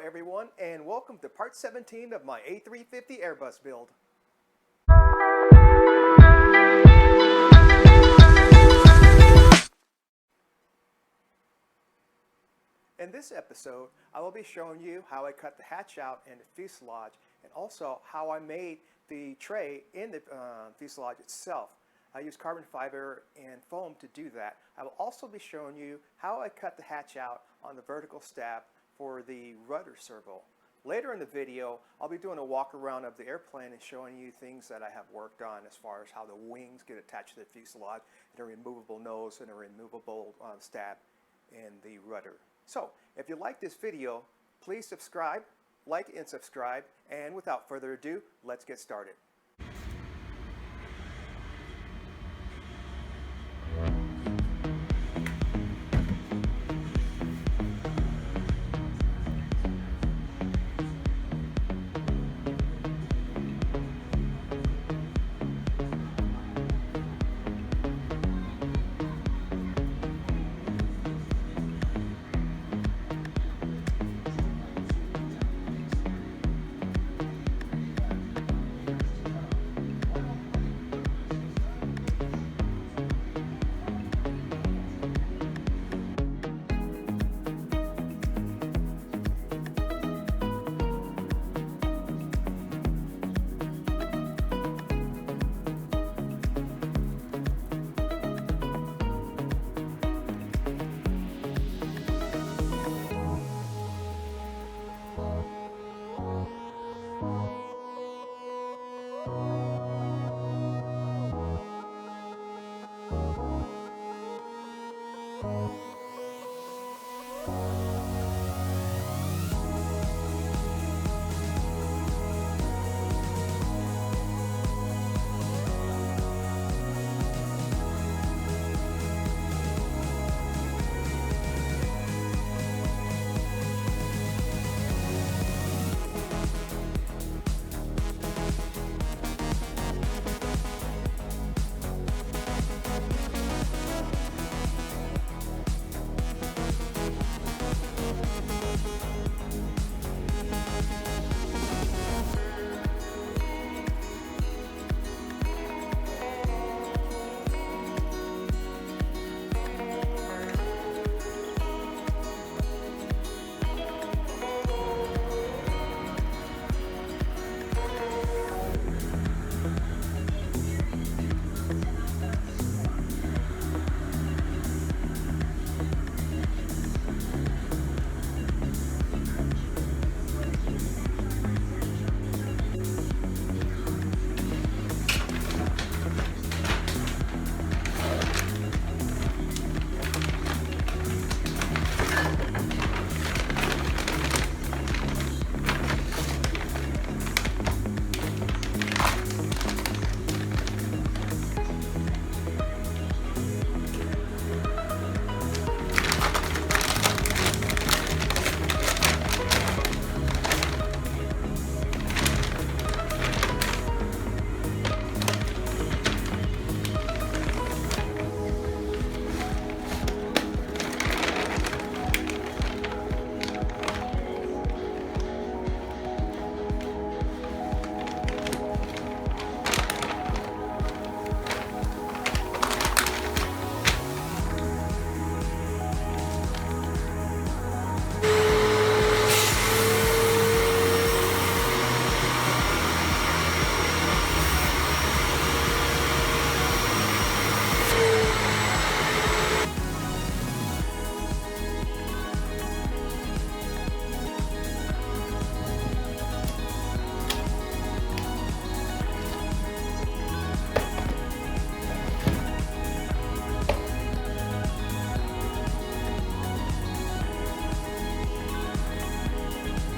everyone, and welcome to part 17 of my A-350 Airbus build. In this episode, I will be showing you how I cut the hatch out in the fuselage and also how I made the tray in the fuselage itself. I use carbon fiber and foam to do that. I will also be showing you how I cut the hatch out on the vertical stab for the rudder servo. Later in the video, I'll be doing a walk around of the airplane and showing you things that I have worked on as far as how the wings get attached to the fuselage and a removable nose and a removable stab in the rudder. So, if you like this video, please subscribe, like and subscribe, and without further ado, let's get started.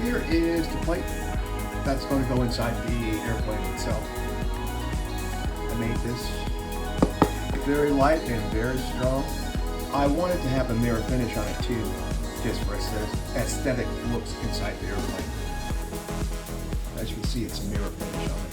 Here is the plate that's going to go inside the airplane itself. I made this very light and very strong. I wanted to have a mirror finish on it too, just for aesthetic looks inside the airplane. As you can see, it's a mirror finish on it.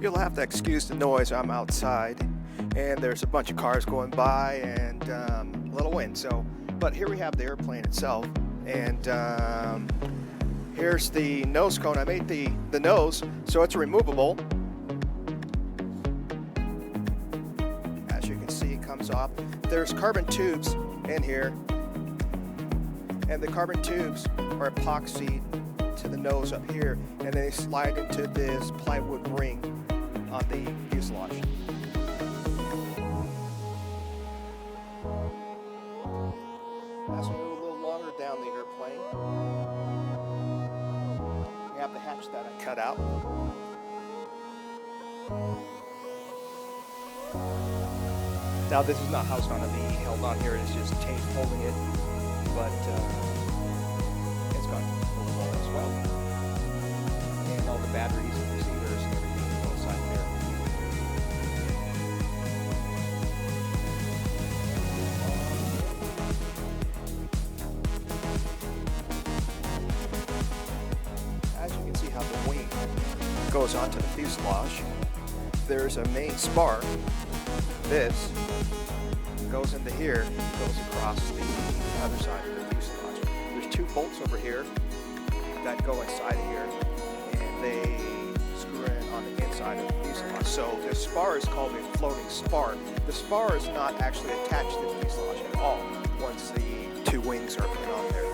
You'll have to excuse the noise. I'm outside, and there's a bunch of cars going by, and a little wind. But here we have the airplane itself, and here's the nose cone. I made the nose, so it's removable. As you can see, it comes off. There's carbon tubes in here, and the carbon tubes are epoxied to the nose up here, and they slide into this plywood ring on the fuselage. As we move a little longer down the airplane, we have the hatch that I cut out. Now this is not how it's going to be held on here, it's just tape holding it, but it's going to be movable as well. And all the batteries and receivers and everything go inside there. As you can see how the wing goes onto the fuselage, there's a main spar. This goes into here, goes across the other side of the fuselage. There's two bolts over here that go inside of here, and they screw in on the inside of the fuselage. So the spar is called a floating spar. The spar is not actually attached to the fuselage at all once the two wings are put on there.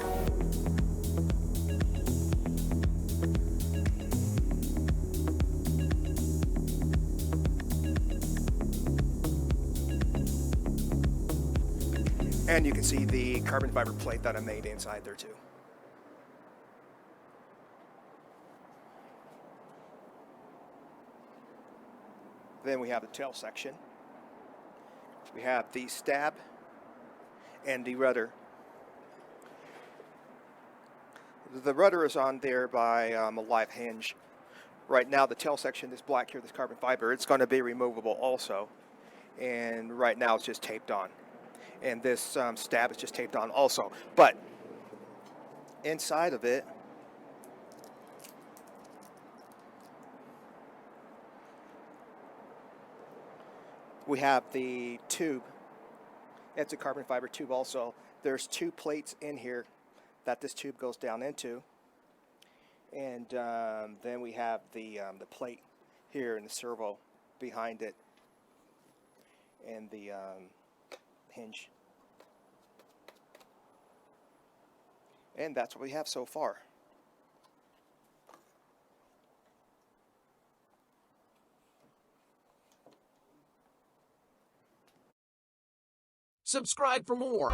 And you can see the carbon fiber plate that I made inside there too. Then we have the tail section. We have the stab and the rudder. The rudder is on there by a live hinge. Right now the tail section, this black here, this carbon fiber, it's going to be removable also. And right now it's just taped on. And this stab is just taped on also. But inside of it, we have the tube. It's a carbon fiber tube also. There's two plates in here that this tube goes down into. And then we have the plate here and the servo behind it. And the hinge. And that's what we have so far. Subscribe for more.